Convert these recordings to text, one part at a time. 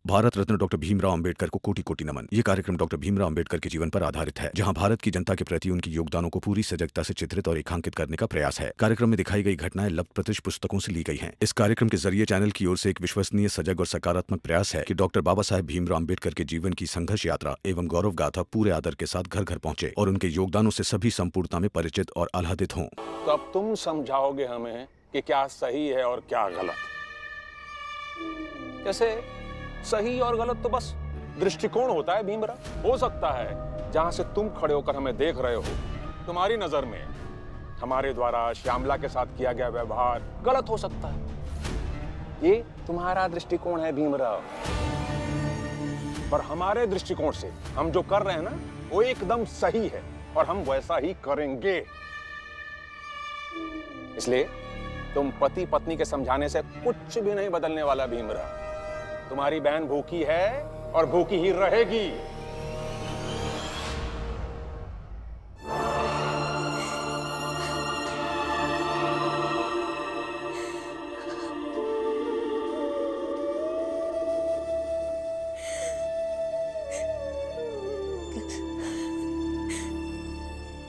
Bharat Ratna doctor Bhimrao Ambedkar को कोटि कोटि नमन। ये कार्यक्रम डॉक्टर भीमराव अंबेडकर के जीवन पर आधारित है, जहां भारत की जनता के प्रति उनके योगदानों को पूरी सजगता से चित्रित और रेखांकित करने का प्रयास है। कार्यक्रम में दिखाई गई घटनाएं लब्ध पुस्तकों से ली गई हैं। इस कार्यक्रम के जरिए चैनल की ओर से एक विश्वसनीय, सजग और सकारात्मक प्रयास है कि डॉक्टर बाबा साहेब भीमराव अंबेडकर के जीवन की संघर्ष यात्रा एवं गौरव गाथा पूरे आदर के साथ घर घर पहुंचे और उनके योगदानों से सभी संपूर्णता में परिचित और आह्लादित हों। तो अब तुम समझाओगे हमें कि क्या सही है और क्या गलत। जैसे सही और गलत तो बस दृष्टिकोण होता है भीमराव। हो सकता है जहां से तुम खड़े होकर हमें देख रहे हो, तुम्हारी नजर में हमारे द्वारा श्यामला के साथ किया गया व्यवहार गलत हो सकता है। ये तुम्हारा दृष्टिकोण है भीमराव, पर हमारे दृष्टिकोण से हम जो कर रहे हैं ना, वो एकदम सही है और हम वैसा ही करेंगे। इसलिए तुम पति पत्नी के समझाने से कुछ भी नहीं बदलने वाला भीमराव। तुम्हारी बहन भूखी है और भूखी ही रहेगी।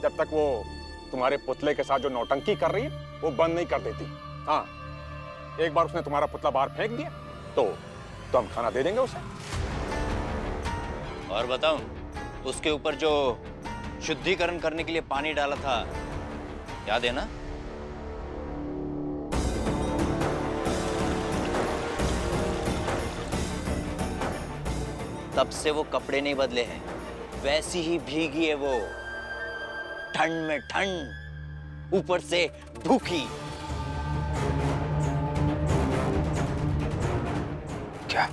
जब तक वो तुम्हारे पुतले के साथ जो नौटंकी कर रही है वो बंद नहीं कर देती। हाँ, एक बार उसने तुम्हारा पुतला बाहर फेंक दिया तो हम खाना दे देंगे उसे। और बताऊं, उसके ऊपर जो शुद्धिकरण करने के लिए पानी डाला था, याद है ना? तब से वो कपड़े नहीं बदले हैं, वैसी ही भीगी है वो, ठंड में ठंड, ऊपर से भूखी। क्या?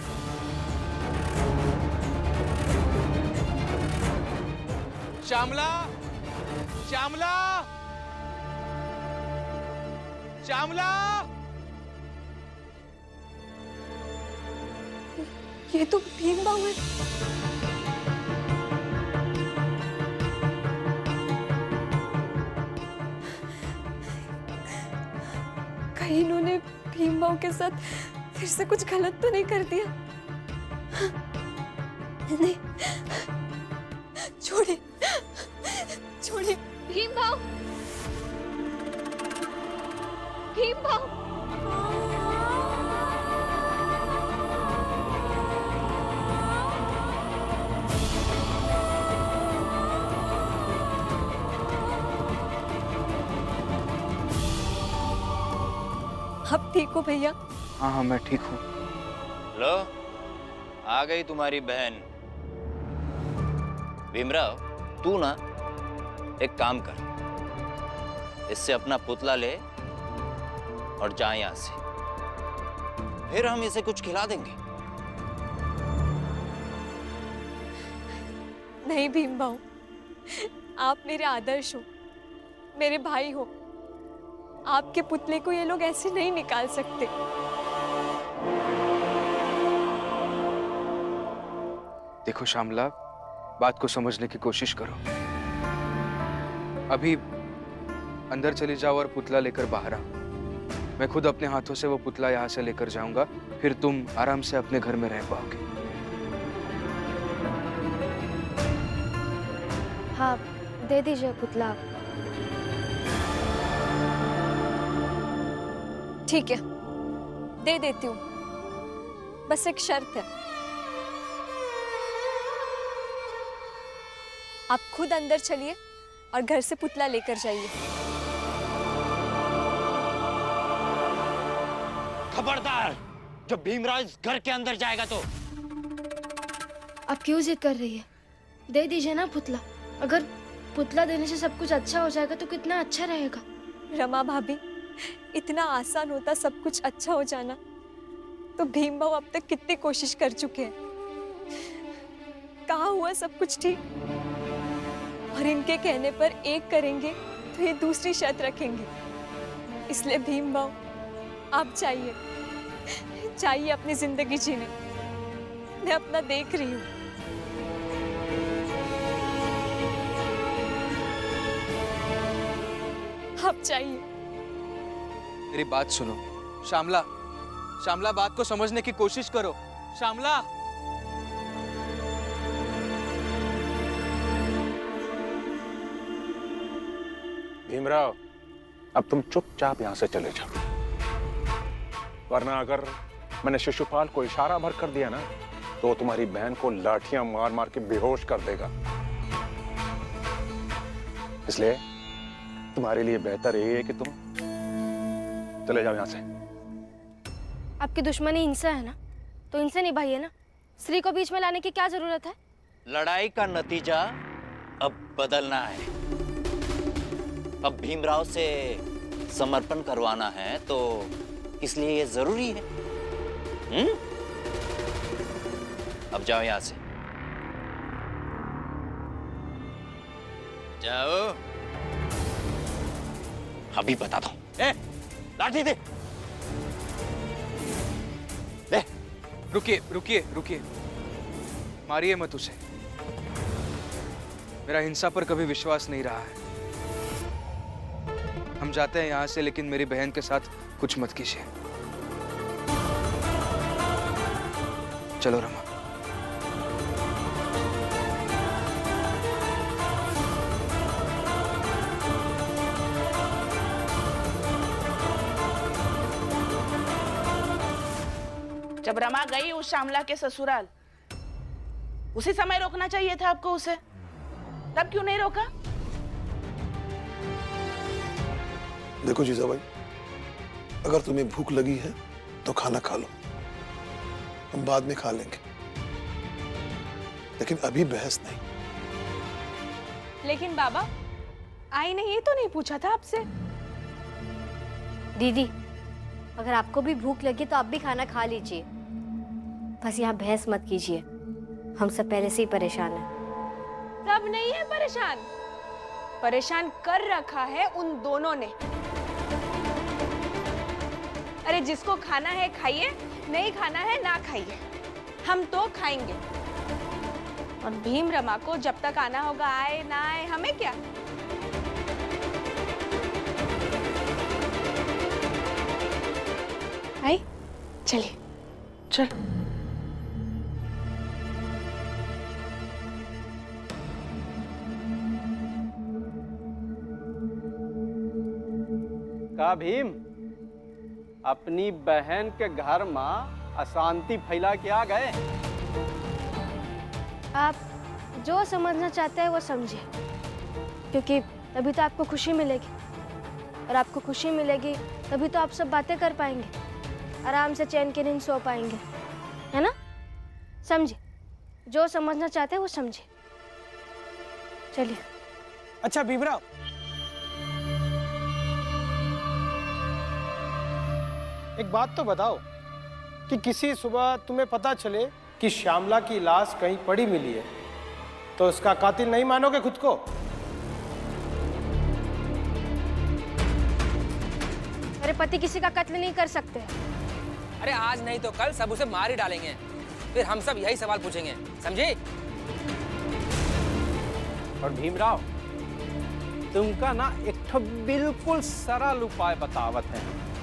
श्यामला, श्यामला, श्यामला! ये तो भीमराव है। कहीं इन्होंने भीमराव के साथ फिर से कुछ गलत तो नहीं कर दिया? नहीं, छोड़िए, छोड़िए। भीमराव, भीमराव! आप ठीक हो भैया? हाँ, मैं ठीक हूँ। लो, आ गई तुम्हारी बहन। भीमराव, तू ना एक काम कर, इससे अपना पुतला ले और जा यहां से, फिर हम इसे कुछ खिला देंगे। नहीं भीमराव, आप मेरे आदर्श हो, मेरे भाई हो। आपके पुतले को ये लोग ऐसे नहीं निकाल सकते। देखो श्यामला, बात को समझने की कोशिश करो। अभी अंदर चली जाओ और पुतला लेकर बाहर आओ। मैं खुद अपने हाथों से वो पुतला यहाँ से लेकर जाऊंगा, फिर तुम आराम से अपने घर में रह पाओगे। हाँ, दे दीजिए पुतला। ठीक है, दे देती हूँ, बस एक शर्त है। आप खुद अंदर चलिए और घर से पुतला लेकर जाइए। खबरदार, जब भीमराव इस घर के अंदर जाएगा तो। आप क्यों जिद कर रही है? दे दीजिए ना पुतला। अगर पुतला देने से सब कुछ अच्छा हो जाएगा तो कितना अच्छा रहेगा। रमा भाभी, इतना आसान होता सब कुछ अच्छा हो जाना, तो भीमराव अब तक कितनी कोशिश कर चुके हैं। कहाँ हुआ सब कुछ ठीक? और इनके कहने पर एक करेंगे तो ये दूसरी शर्त रखेंगे। इसलिए भीमराव, आप चाहिए अपनी जिंदगी जीने। मैं अपना देख रही हूँ। आप चाहिए। मेरी बात सुनो श्यामला, श्यामला, बात को समझने की कोशिश करो। श्यामला, भीमराव, अब तुम चुपचाप यहां से चले जाओ, वरना अगर मैंने शिशुपाल को इशारा भर कर दिया ना तो तुम्हारी बहन को लाठियां मार मार के बेहोश कर देगा। इसलिए तुम्हारे लिए बेहतर यही है कि तुम चले जाओ यहां से। आपकी दुश्मनी इनसे है ना, तो इनसे निभाइए ना। श्री को बीच में लाने की क्या जरूरत है? लड़ाई का नतीजा अब बदलना है। अब भीमराव से समर्पण करवाना है, तो इसलिए ये जरूरी है। अब जाओ यहां से, जाओ। अभी बताता हूं। लाठी दे। दे। रुकिए रुकिए रुकिए, मारिए मत उसे। मेरा हिंसा पर कभी विश्वास नहीं रहा है। हम जाते हैं यहां से, लेकिन मेरी बहन के साथ कुछ मत कीजिए। चलो रमा। जब रमा गई उस श्यामला के ससुराल, उसी समय रोकना चाहिए था आपको उसे। तब क्यों नहीं रोका? देखो जीजाबाई, अगर तुम्हें भूख लगी है तो खाना खा लो, हम बाद में खा लेंगे, लेकिन अभी बहस नहीं। लेकिन बाबा, आई ने ये तो नहीं पूछा था आपसे। दीदी, अगर आपको भी भूख लगी तो आप भी खाना खा लीजिए। बस यहाँ बहस मत कीजिए, हम सब पहले से ही परेशान हैं। सब नहीं है परेशान, परेशान कर रखा है उन दोनों ने। अरे जिसको खाना है खाइए, नहीं खाना है ना खाइए, हम तो खाएंगे। और भीम रमा को जब तक आना होगा आए ना आए, हमें क्या। आई, चलिए। चल। का भीम, अपनी बहन के घर में अशांति फैला के आ गए। आप जो समझना चाहते हैं वो समझे, क्योंकि तभी तो आपको खुशी मिलेगी, और आपको खुशी मिलेगी तभी तो आप सब बातें कर पाएंगे, आराम से चैन की नींद सो पाएंगे, है ना? समझे, जो समझना चाहते हैं वो समझे। चलिए। अच्छा भीमराव, एक बात तो बताओ कि किसी सुबह तुम्हें पता चले कि श्यामला की लाश कहीं पड़ी मिली है, तो उसका कातिल नहीं मानोगे खुद को? मेरे पति किसी का कत्ल नहीं कर सकते। अरे आज नहीं तो कल सब उसे मार ही डालेंगे, फिर हम सब यही सवाल पूछेंगे, समझे? और भीमराव, तुमका ना एक ठो बिल्कुल सरल उपाय बतावत है,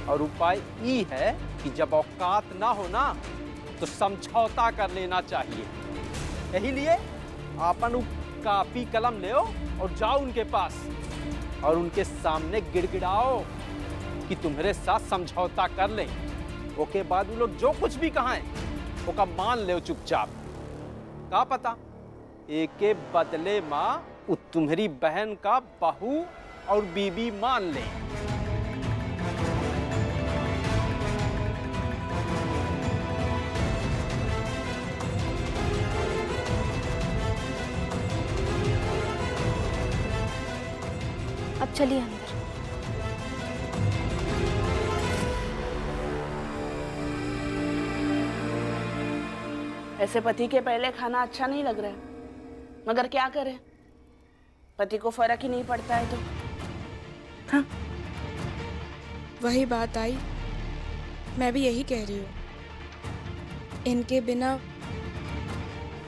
और उपाय ये है कि जब औकात ना हो ना तो समझौता कर लेना चाहिए। यही लिए आपन कापी कलम ले और जाओ उनके पास और उनके सामने गिड़गिड़ाओ कि तुम्हारे साथ समझौता कर ले। ओके बाद वो लोग जो कुछ भी कहें ओका मान ले चुपचाप। का पता एके बदले माँ वो तुम्हारी बहन का बहू और बीबी मान ले। अब चलिए अंदर। ऐसे पति के पहले खाना अच्छा नहीं लग रहा है, मगर क्या करें, पति को फर्क ही नहीं पड़ता है तो। हाँ, वही बात आई, मैं भी यही कह रही हूँ। इनके बिना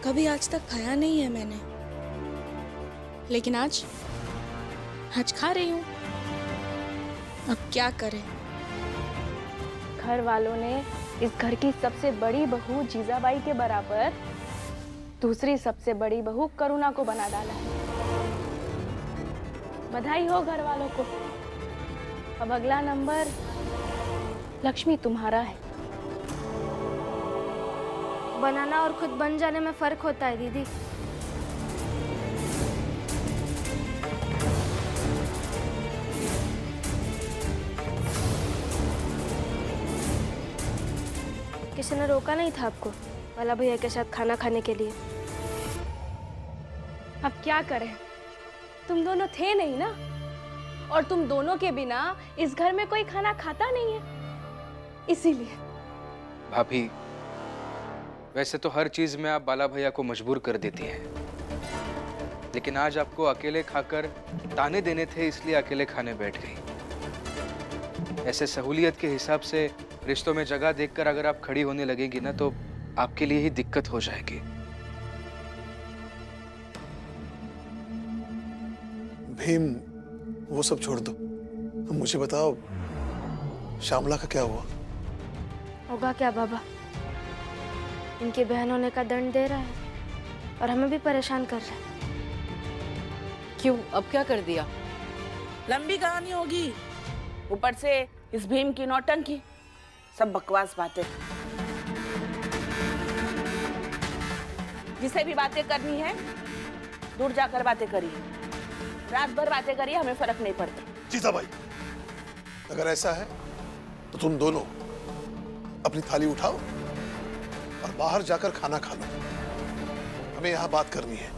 कभी आज तक खाया नहीं है मैंने, लेकिन आज खा रही हूँ। अब क्या करें? घर वालों ने इस घर की सबसे बड़ी बहू जीजाबाई के बराबर दूसरी सबसे बड़ी बहू करुणा को बना डाला है। बधाई हो घर वालों को। अब अगला नंबर लक्ष्मी तुम्हारा है। बनाना और खुद बन जाने में फर्क होता है दीदी। किसी ने रोका नहीं था आपको बाला भैया के साथ खाना खाने के लिए? अब क्या करें, तुम दोनों थे नहीं ना, और तुम दोनों के बिना इस घर में कोई खाना खाता नहीं है, इसीलिए। भाभी, वैसे तो हर चीज में आप बाला भैया को मजबूर कर देती हैं, लेकिन आज आपको अकेले खाकर ताने देने थे, इसलिए अकेले खाने बैठ गई। ऐसे सहूलियत के हिसाब से रिश्तों में जगह देखकर अगर आप खड़ी होने लगेगी ना, तो आपके लिए ही दिक्कत हो जाएगी। भीम, वो सब छोड़ दो, मुझे बताओ श्यामला का क्या हुआ? होगा क्या बाबा, इनके बहन होने का दंड दे रहा है और हमें भी परेशान कर रहा है। क्यों, अब क्या कर दिया? लंबी कहानी होगी, ऊपर से इस भीम की नौटंकी, सब बकवास बातें। जिसे भी बातें करनी है दूर जाकर बातें करिए, रात भर बातें करिए, हमें फर्क नहीं पड़ता। जीजाबाई, अगर ऐसा है तो तुम दोनों अपनी थाली उठाओ और बाहर जाकर खाना खा लो, हमें यहाँ बात करनी है।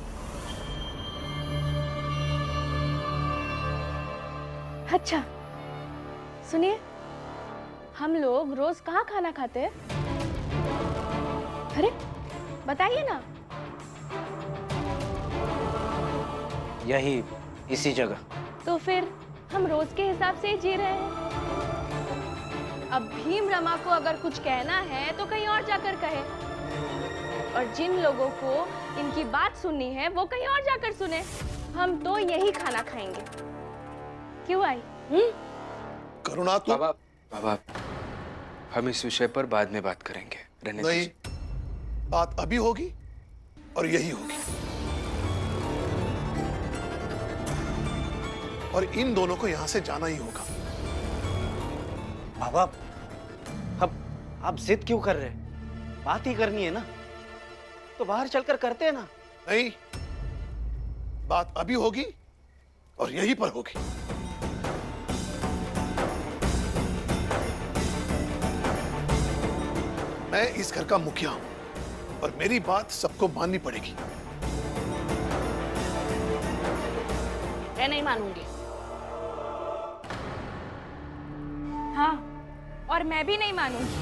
अच्छा सुनिए, हम लोग रोज कहाँ खाना खाते हैं? अरे बताइए ना। यही, इसी जगह। तो फिर हम रोज के हिसाब से ही जी रहे हैं। अब भीम रमा को अगर कुछ कहना है तो कहीं और जाकर कहे, और जिन लोगों को इनकी बात सुननी है वो कहीं और जाकर सुने। हम तो यही खाना खाएंगे। क्यों आई? करुणा, तो बाबा, हम इस विषय पर बाद में बात करेंगे, रहने नहीं, बात अभी होगी और यही होगी, और इन दोनों को यहां से जाना ही होगा। बाबा, अब आप जिद क्यों कर रहे हैं? बात ही करनी है ना, तो बाहर चलकर करते हैं ना। नहीं, बात अभी होगी और यहीं पर होगी। मैं इस घर का मुखिया हूं और मेरी बात सबको माननी पड़ेगी। मैं नहीं मानूंगी। हाँ, और मैं भी नहीं मानूंगी।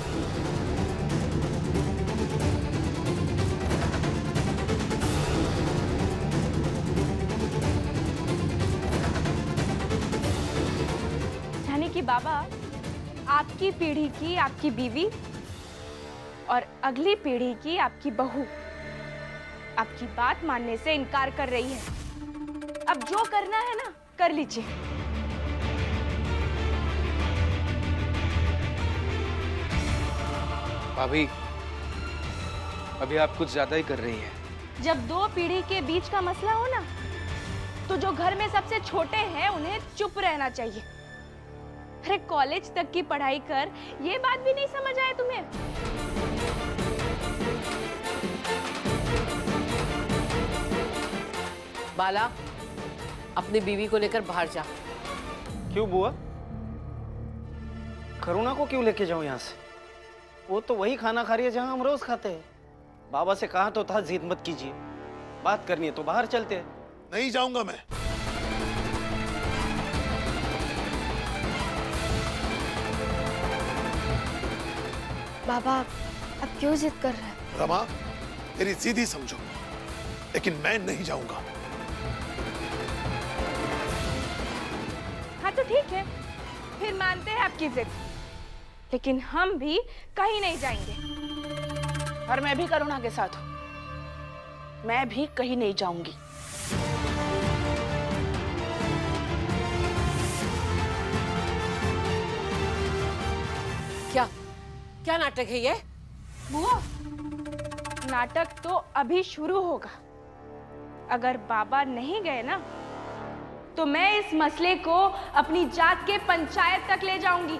यानी कि बाबा, आपकी पीढ़ी की आपकी बीवी और अगली पीढ़ी की आपकी बहू आपकी बात मानने से इनकार कर रही है। अब जो करना है ना, कर लीजिए। भाभी, अभी आप कुछ ज्यादा ही कर रही हैं। जब दो पीढ़ी के बीच का मसला हो ना, तो जो घर में सबसे छोटे हैं उन्हें चुप रहना चाहिए। अरे कॉलेज तक की पढ़ाई कर, ये बात भी नहीं समझ आए तुम्हें? बाला, अपनी बीवी को लेकर बाहर जा। क्यों बुआ? करुणा को क्यों लेके जाऊं यहाँ से? वो तो वही खाना खा रही है जहां हम रोज खाते हैं। बाबा से कहा तो था जिद मत कीजिए, बात करनी है तो बाहर चलते हैं। नहीं जाऊंगा मैं। बाबा, अब क्यों जिद कर रहे हैं? रमा, तेरी जिद ही समझो, लेकिन मैं नहीं जाऊंगा। हाँ तो ठीक है, फिर मानते हैं आपकी जिद, लेकिन हम भी कहीं नहीं जाएंगे। और मैं भी करुणा के साथ हूं, मैं भी कहीं नहीं जाऊंगी। क्या नाटक है ये? बुआ, नाटक तो अभी शुरू होगा। अगर बाबा नहीं गए ना, तो मैं इस मसले को अपनी जात के पंचायत तक ले जाऊंगी।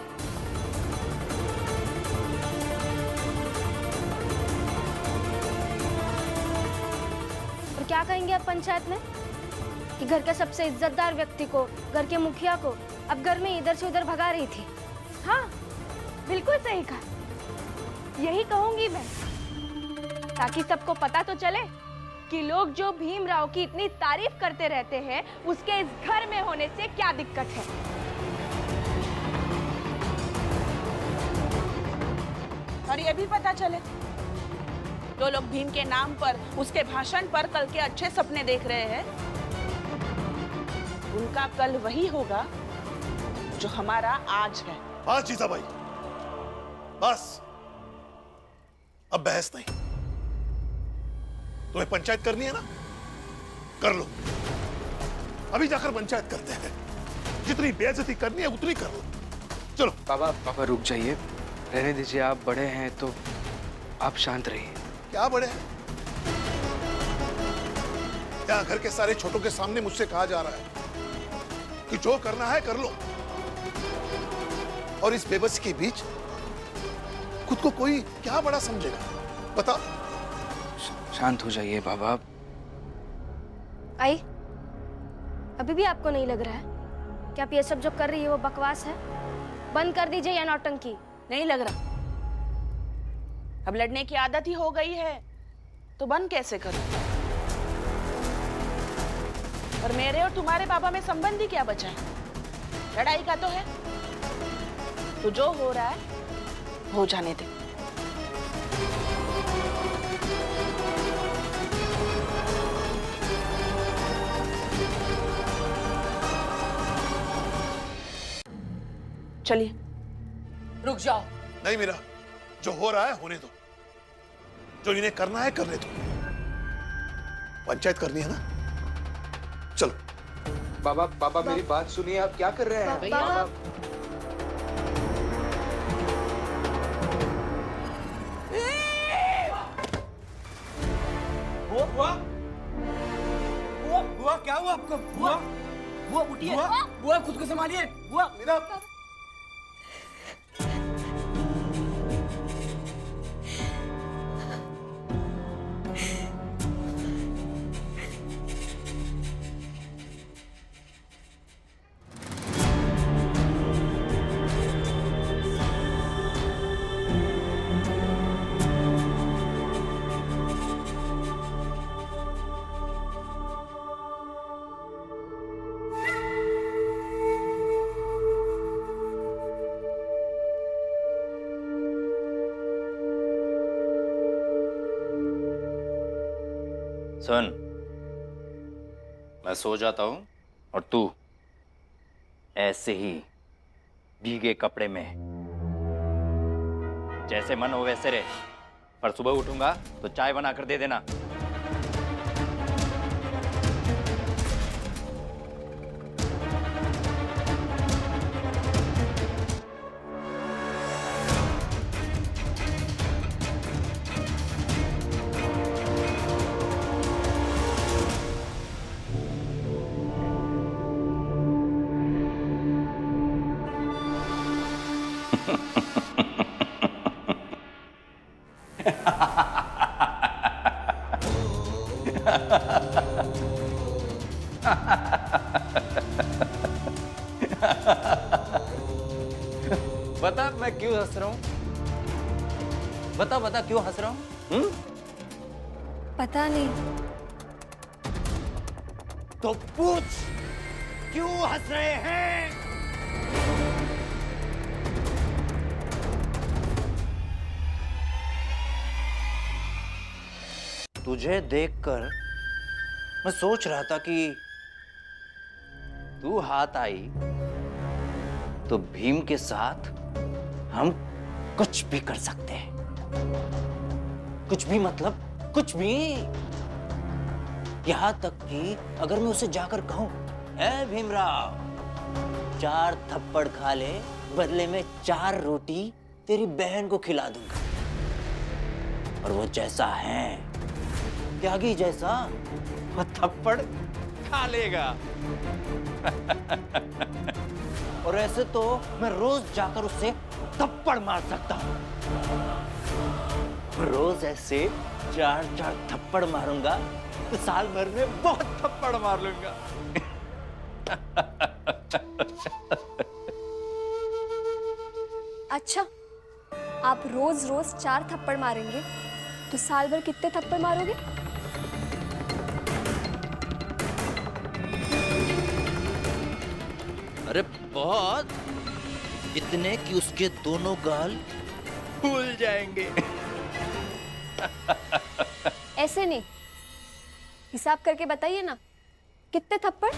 और क्या कहेंगे आप पंचायत में कि घर के सबसे इज्जतदार व्यक्ति को, घर के मुखिया को अब घर में इधर से उधर भगा रही थी। हाँ, बिल्कुल सही कहा, यही कहूंगी मैं, ताकि सबको पता तो चले कि लोग जो भीमराव की इतनी तारीफ करते रहते हैं उसके इस घर में होने से क्या दिक्कत है। और ये भी पता चले जो लोग भीम के नाम पर, उसके भाषण पर कल के अच्छे सपने देख रहे हैं, उनका कल वही होगा जो हमारा आज है। बस जीजाबाई, बस, अब बहस नहीं। तुम्हें पंचायत करनी है ना, कर लो। अभी जाकर पंचायत करते हैं। जितनी बेइज्जती करनी है उतनी कर लो। चलो। पापा रुक जाइए, रहने दीजिए। आप बड़े हैं तो आप शांत रहिए। क्या बड़े हैं? यहाँ घर के सारे छोटों के सामने मुझसे कहा जा रहा है कि जो करना है कर लो, और इस बेबसी के बीच खुद को कोई क्या बड़ा समझेगा? बता। शांत हो जाइए बाबा। आई, अभी भी आपको नहीं लग रहा है कि आप ये सब जो कर रही है वो बकवास है? बंद कर दीजिए ये नौटंकी। नहीं लग रहा? अब लड़ने की आदत ही हो गई है तो बंद कैसे करूं? और मेरे और तुम्हारे बाबा में संबंध ही क्या बचा है? लड़ाई का तो है, तो जो हो रहा है हो जाने दे। चलिए। रुक जाओ। नहीं मीरा, जो हो रहा है होने दो। जो इन्हें करना है करने दो। पंचायत करनी है ना, चलो। बाबा मेरी बात सुनिए, आप क्या कर रहे हैं? बाबा बुआ क्या हुआ आपको? बुआ बुआ उठिए। बुआ खुद को संभालिए। बुआ मेरा सुन, मैं सो जाता हूं और तू ऐसे ही भीगे कपड़े में जैसे मन हो वैसे रहे, पर सुबह उठूंगा तो चाय बना कर दे देना। बता मैं क्यों हंस रहा हूं? बता क्यों हंस रहा हूं? पता नहीं। तो पूछ, क्यों हंस रहे हैं? तुझे देखकर मैं सोच रहा था कि तू हाथ आई तो भीम के साथ हम कुछ भी कर सकते हैं। कुछ भी मतलब कुछ भी। यहां तक कि अगर मैं उसे जाकर कहूं, ए भीमराव, 4 थप्पड़ खा ले, बदले में 4 रोटी तेरी बहन को खिला दूंगा। और वो जैसा है, त्यागी जैसा, वो थप्पड़ खा लेगा। और ऐसे तो मैं रोज जाकर उससे थप्पड़ मार सकता हूं। रोज ऐसे 4-4 थप्पड़ मारूंगा तो साल भर में बहुत थप्पड़ मार लूंगा। अच्छा, आप रोज रोज 4 थप्पड़ मारेंगे तो साल भर कितने थप्पड़ मारोगे? अरे बहुत, इतने कि उसके दोनों गाल फूल जाएंगे। ऐसे नहीं, हिसाब करके बताइए ना, कितने थप्पड़?